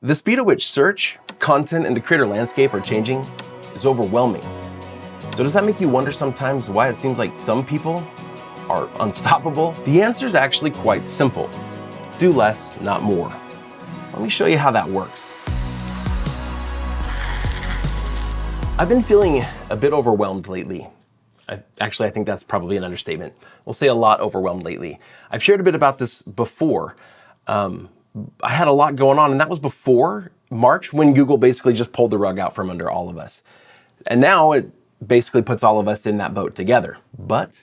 The speed at which search, content, and the creator landscape are changing is overwhelming. So does that make you wonder sometimes why it seems like some people are unstoppable? The answer is actually quite simple. Do less, not more. Let me show you how that works. I've been feeling a bit overwhelmed lately. I think that's probably an understatement. We'll say a lot overwhelmed lately. I've shared a bit about this before. I had a lot going on, and that was before March, when Google basically just pulled the rug out from under all of us. And now it basically puts all of us in that boat together. But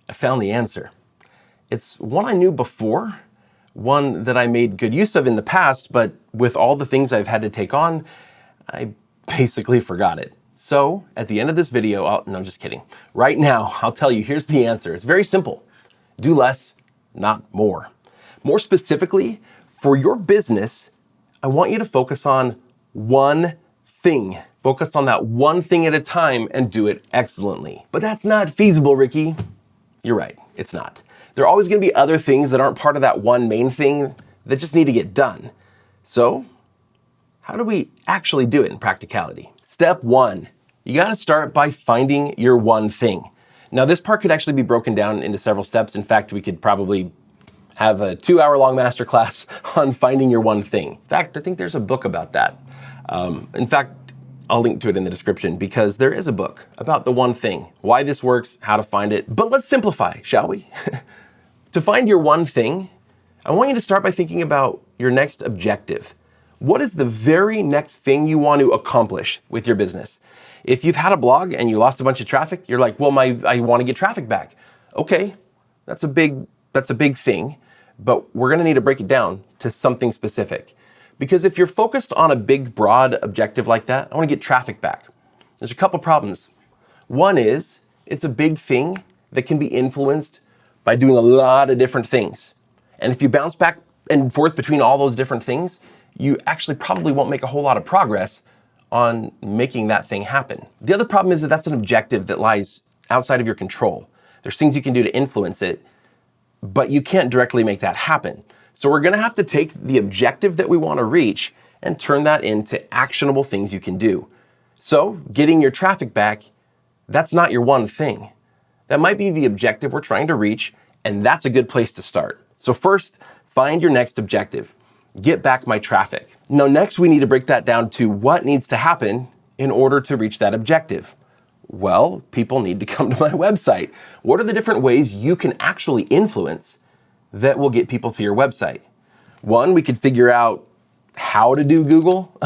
I found the answer. It's one I knew before, one that I made good use of in the past, but with all the things I've had to take on, I basically forgot it. So at the end of this video, no, just kidding. Right now, I'll tell you, here's the answer. It's very simple. Do less, not more. More specifically, for your business, I want you to focus on one thing. Focus on that one thing at a time and do it excellently. But that's not feasible, Ricky. You're right, it's not. There are always gonna be other things that aren't part of that one main thing that just need to get done. So, how do we actually do it in practicality? Step one, you gotta start by finding your one thing. Now, this part could actually be broken down into several steps. In fact, we could probably have a 2-hour-long masterclass on finding your one thing. In fact, I think there's a book about that. In fact, I'll link to it in the description because there is a book about the one thing, why this works, how to find it. But let's simplify, shall we? To find your one thing, I want you to start by thinking about your next objective. What is the very next thing you want to accomplish with your business? If you've had a blog and you lost a bunch of traffic, you're like, well, I want to get traffic back. Okay, that's a big thing, but we're gonna need to break it down to something specific. Because if you're focused on a big, broad objective like that, I wanna get traffic back. There's a couple problems. One is, it's a big thing that can be influenced by doing a lot of different things. And if you bounce back and forth between all those different things, you actually probably won't make a whole lot of progress on making that thing happen. The other problem is that that's an objective that lies outside of your control. There's things you can do to influence it, but you can't directly make that happen. So we're gonna have to take the objective that we wanna reach and turn that into actionable things you can do. So getting your traffic back, that's not your one thing. That might be the objective we're trying to reach, and that's a good place to start. So first, find your next objective. Get back my traffic. Now, next we need to break that down to what needs to happen in order to reach that objective. Well, people need to come to my website. What are the different ways you can actually influence that will get people to your website? One, we could figure out how to do Google.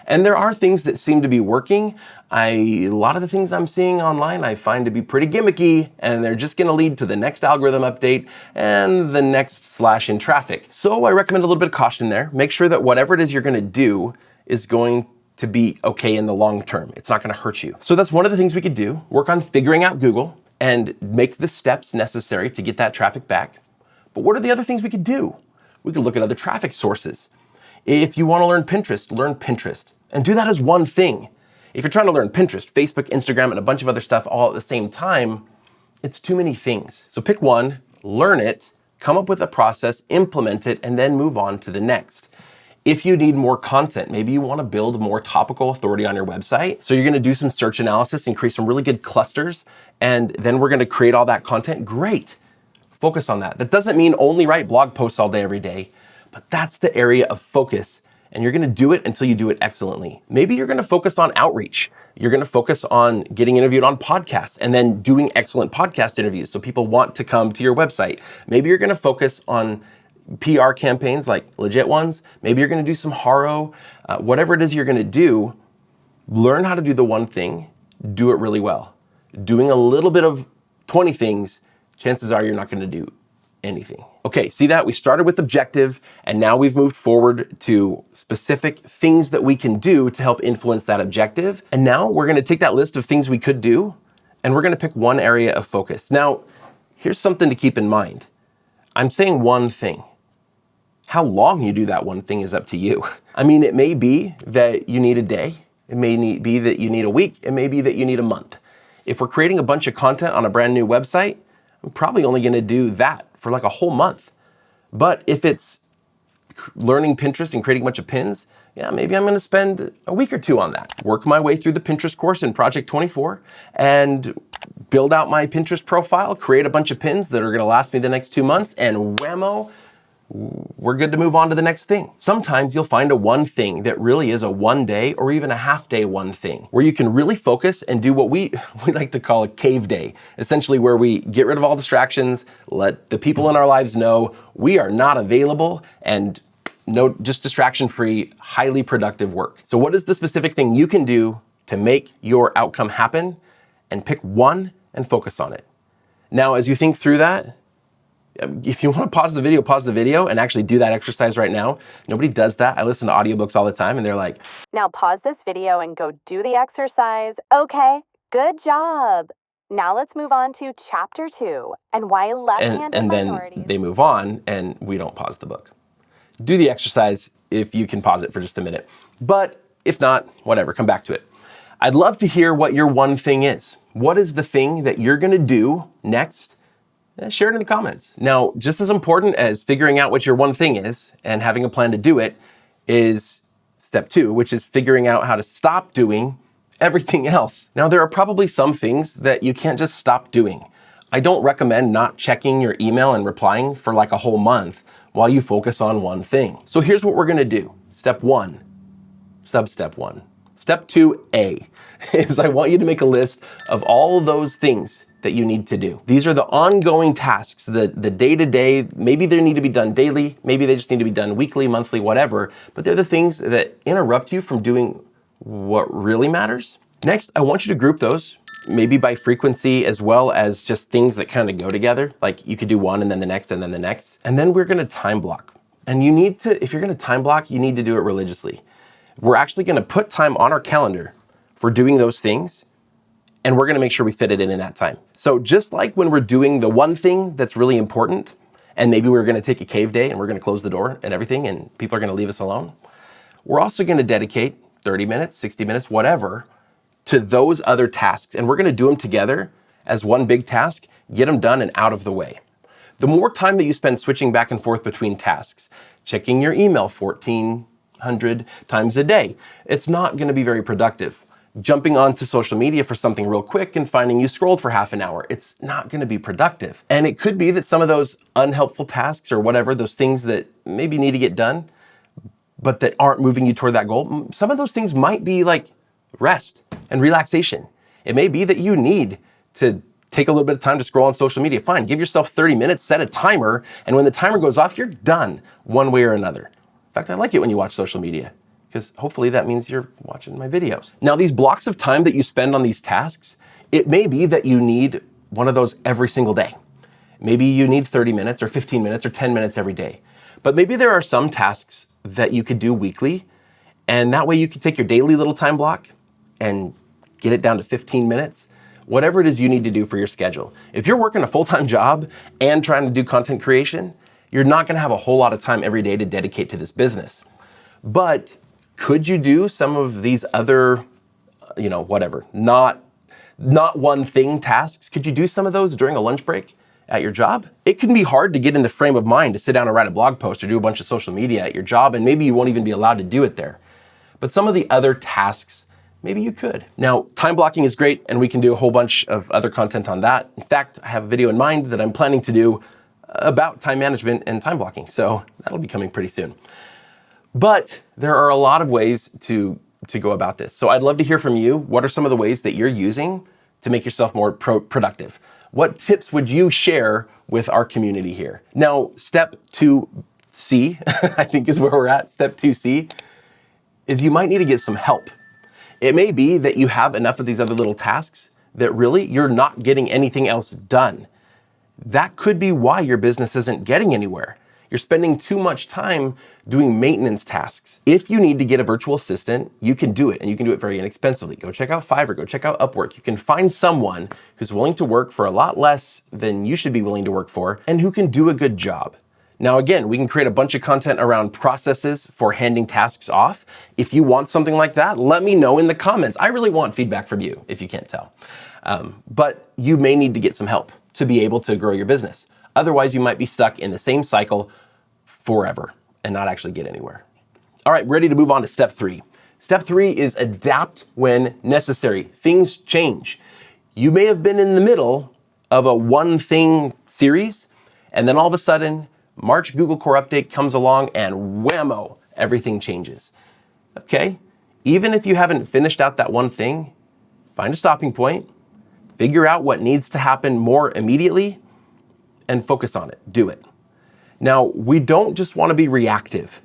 And there are things that seem to be working. A lot of the things I'm seeing online I find to be pretty gimmicky, and they're just gonna lead to the next algorithm update and the next slash in traffic. So I recommend a little bit of caution there. Make sure that whatever it is you're gonna do is going to be okay in the long term. It's not gonna hurt you. So that's one of the things we could do. Work on figuring out Google and make the steps necessary to get that traffic back. But what are the other things we could do? We could look at other traffic sources. If you wanna learn Pinterest, and do that as one thing. If you're trying to learn Pinterest, Facebook, Instagram, and a bunch of other stuff all at the same time, it's too many things. So pick one, learn it, come up with a process, implement it, and then move on to the next. If you need more content, maybe you wanna build more topical authority on your website. So you're gonna do some search analysis and create some really good clusters, and then we're gonna create all that content. Great, focus on that. That doesn't mean only write blog posts all day, every day, but that's the area of focus. And you're gonna do it until you do it excellently. Maybe you're gonna focus on outreach. You're gonna focus on getting interviewed on podcasts and then doing excellent podcast interviews so people want to come to your website. Maybe you're gonna focus on PR campaigns, like legit ones. Maybe you're gonna do some Haro. Whatever it is you're gonna do, learn how to do the one thing, do it really well. Doing a little bit of 20 things, chances are you're not gonna do anything. Okay, see that? We started with objective, and now we've moved forward to specific things that we can do to help influence that objective. And now we're gonna take that list of things we could do, and we're gonna pick one area of focus. Now, here's something to keep in mind. I'm saying one thing. How long you do that one thing is up to you. I mean, it may be that you need a day. It may be that you need a week. It may be that you need a month. If we're creating a bunch of content on a brand new website, I'm probably only gonna do that for like a whole month. But if it's learning Pinterest and creating a bunch of pins, yeah, maybe I'm going to spend a week or two on that. Work my way through the Pinterest course in Project 24 and build out my Pinterest profile, create a bunch of pins that are going to last me the next 2 months, and whammo, we're good to move on to the next thing. Sometimes you'll find a one thing that really is a 1 day or even a half day one thing where you can really focus and do what we like to call a cave day, essentially where we get rid of all distractions, let the people in our lives know we are not available, and no, just distraction-free, highly productive work. So what is the specific thing you can do to make your outcome happen? And pick one and focus on it. Now, as you think through that, if you want to pause the video and actually do that exercise right now. Nobody does that. I listen to audiobooks all the time and they're like, now pause this video and go do the exercise. Okay, good job. Now let's move on to chapter 2 and why left-handed minorities. Then they move on and we don't pause the book. Do the exercise if you can pause it for just a minute. But if not, whatever, come back to it. I'd love to hear what your one thing is. What is the thing that you're gonna do next? Share it in the comments. Now, just as important as figuring out what your one thing is and having a plan to do it is step 2, which is figuring out how to stop doing everything else. Now, there are probably some things that you can't just stop doing. I don't recommend not checking your email and replying for like a whole month while you focus on one thing. So here's what we're gonna do. Step 1, sub-step 1. Step 2A is I want you to make a list of all of those things that you need to do. These are the ongoing tasks, the day-to-day, maybe they need to be done daily, maybe they just need to be done weekly, monthly, whatever, but they're the things that interrupt you from doing what really matters. Next, I want you to group those, maybe by frequency as well as just things that kind of go together. Like you could do one and then the next and then the next. And then we're gonna time block. And you need to, if you're gonna time block, you need to do it religiously. We're actually gonna put time on our calendar for doing those things, and we're gonna make sure we fit it in that time. So just like when we're doing the one thing that's really important, and maybe we're gonna take a cave day and we're gonna close the door and everything and people are gonna leave us alone, we're also gonna dedicate 30 minutes, 60 minutes, whatever, to those other tasks. And we're gonna do them together as one big task, get them done and out of the way. The more time that you spend switching back and forth between tasks, checking your email 1,400 times a day, it's not gonna be very productive. Jumping onto social media for something real quick and finding you scrolled for half an hour, it's not gonna be productive. And it could be that some of those unhelpful tasks or whatever, those things that maybe need to get done, but that aren't moving you toward that goal, some of those things might be like rest and relaxation. It may be that you need to take a little bit of time to scroll on social media. Fine, give yourself 30 minutes, set a timer, and when the timer goes off, you're done one way or another. In fact, I like it when you watch social media, because hopefully that means you're watching my videos. Now, these blocks of time that you spend on these tasks, it may be that you need one of those every single day. Maybe you need 30 minutes or 15 minutes or 10 minutes every day. But maybe there are some tasks that you could do weekly, and that way you could take your daily little time block and get it down to 15 minutes, whatever it is you need to do for your schedule. If you're working a full-time job and trying to do content creation, you're not gonna have a whole lot of time every day to dedicate to this business. But could you do some of these other, whatever, not one thing tasks? Could you do some of those during a lunch break at your job? It can be hard to get in the frame of mind to sit down and write a blog post or do a bunch of social media at your job, and maybe you won't even be allowed to do it there. But some of the other tasks, maybe you could. Now, time blocking is great, and we can do a whole bunch of other content on that. In fact, I have a video in mind that I'm planning to do about time management and time blocking, so that'll be coming pretty soon. But there are a lot of ways to go about this. So I'd love to hear from you. What are some of the ways that you're using to make yourself more productive? What tips would you share with our community here? Now, step 2C, I think is where we're at. Step 2C is you might need to get some help. It may be that you have enough of these other little tasks that really you're not getting anything else done. That could be why your business isn't getting anywhere. You're spending too much time doing maintenance tasks. If you need to get a virtual assistant, you can do it, and you can do it very inexpensively. Go check out Fiverr, go check out Upwork. You can find someone who's willing to work for a lot less than you should be willing to work for, and who can do a good job. Now, again, we can create a bunch of content around processes for handing tasks off. If you want something like that, let me know in the comments. I really want feedback from you, if you can't tell. But you may need to get some help to be able to grow your business. Otherwise, you might be stuck in the same cycle forever and not actually get anywhere. All right, ready to move on to step 3. Step 3 is adapt when necessary. Things change. You may have been in the middle of a one thing series, and then all of a sudden, March Google Core Update comes along and whammo, everything changes. Okay, even if you haven't finished out that one thing, find a stopping point, figure out what needs to happen more immediately, and focus on it. Do it. Now, we don't just want to be reactive.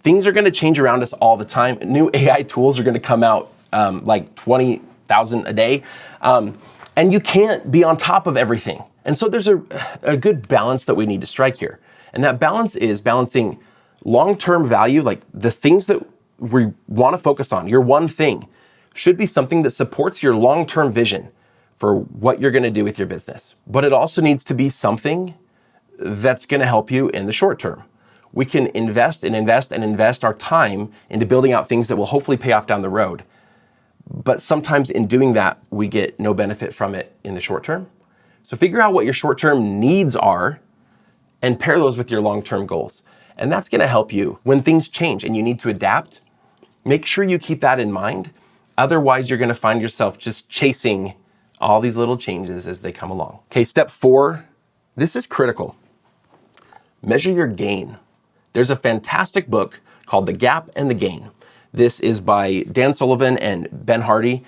Things are going to change around us all the time. New AI tools are going to come out like 20,000 a day. And you can't be on top of everything. And so there's a good balance that we need to strike here. And that balance is balancing long-term value, like the things that we want to focus on, your one thing, should be something that supports your long-term vision for what you're going to do with your business. But it also needs to be something that's going to help you in the short term. We can invest our time into building out things that will hopefully pay off down the road. But sometimes in doing that, we get no benefit from it in the short term. So figure out what your short-term needs are and pair those with your long-term goals. And that's going to help you when things change and you need to adapt. Make sure you keep that in mind. Otherwise, you're going to find yourself just chasing all these little changes as they come along. Okay, step 4, this is critical. Measure your gain. There's a fantastic book called The Gap and the Gain. This is by Dan Sullivan and Ben Hardy.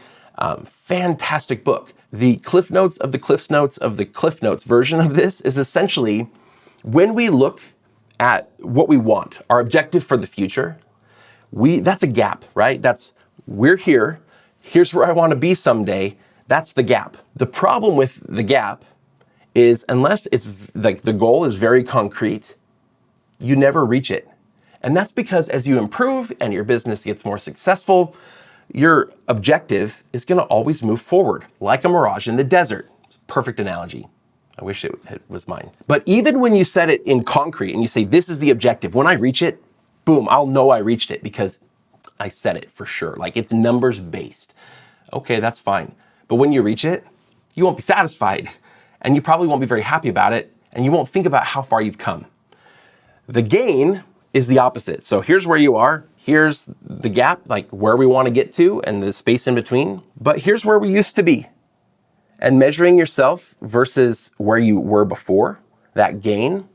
Fantastic book. The Cliff Notes of the Cliff Notes of the Cliff Notes version of this is essentially when we look at what we want, our objective for the future, that's a gap, right? We're here. Here's where I want to be someday. That's the gap. The problem with the gap is unless it's like the goal is very concrete, you never reach it. And that's because as you improve and your business gets more successful, your objective is going to always move forward, like a mirage in the desert. Perfect analogy. I wish it was mine. But even when you set it in concrete and you say, this is the objective, when I reach it, boom, I'll know I reached it because I set it for sure. Like it's numbers based. Okay, that's fine. But when you reach it, you won't be satisfied and you probably won't be very happy about it and you won't think about how far you've come. The gain is the opposite. So here's where you are. Here's the gap, like where we want to get to and the space in between. But here's where we used to be. And measuring yourself versus where you were before, that gain,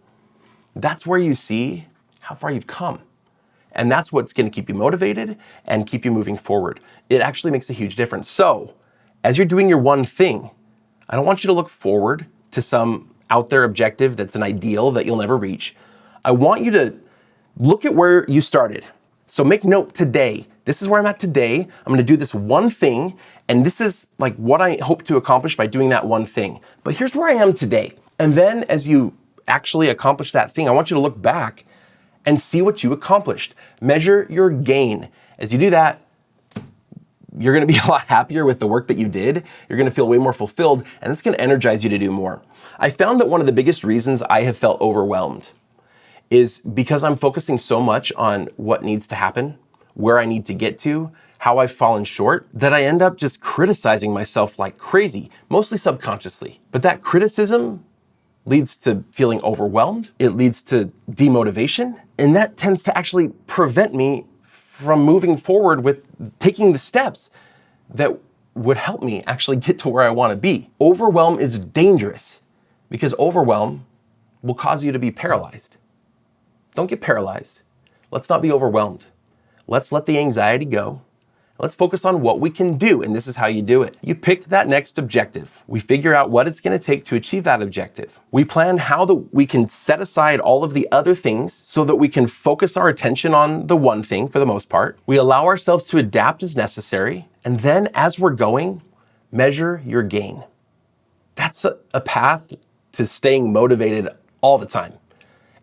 that's where you see how far you've come. And that's what's going to keep you motivated and keep you moving forward. It actually makes a huge difference. So as you're doing your one thing, I don't want you to look forward to some out there objective that's an ideal that you'll never reach. I want you to look at where you started. So make note today. This is where I'm at today. I'm going to do this one thing. And this is like what I hope to accomplish by doing that one thing. But here's where I am today. And then as you actually accomplish that thing, I want you to look back and see what you accomplished. Measure your gain. As you do that, you're going to be a lot happier with the work that you did. You're going to feel way more fulfilled, and it's going to energize you to do more. I found that one of the biggest reasons I have felt overwhelmed is because I'm focusing so much on what needs to happen, where I need to get to, how I've fallen short, that I end up just criticizing myself like crazy, mostly subconsciously. But that criticism leads to feeling overwhelmed. It leads to demotivation. And that tends to actually prevent me from moving forward with taking the steps that would help me actually get to where I want to be. Overwhelm is dangerous because overwhelm will cause you to be paralyzed. Don't get paralyzed. Let's not be overwhelmed. Let's let the anxiety go. Let's focus on what we can do, and this is how you do it. You picked that next objective. We figure out what it's going to take to achieve that objective. We plan how we can set aside all of the other things so that we can focus our attention on the one thing for the most part. We allow ourselves to adapt as necessary, and then as we're going, measure your gain. That's a path to staying motivated all the time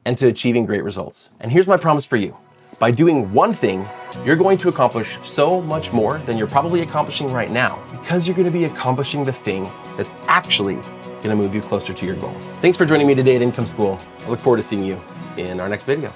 and to achieving great results. And here's my promise for you. By doing one thing, you're going to accomplish so much more than you're probably accomplishing right now because you're going to be accomplishing the thing that's actually going to move you closer to your goal. Thanks for joining me today at Income School. I look forward to seeing you in our next video.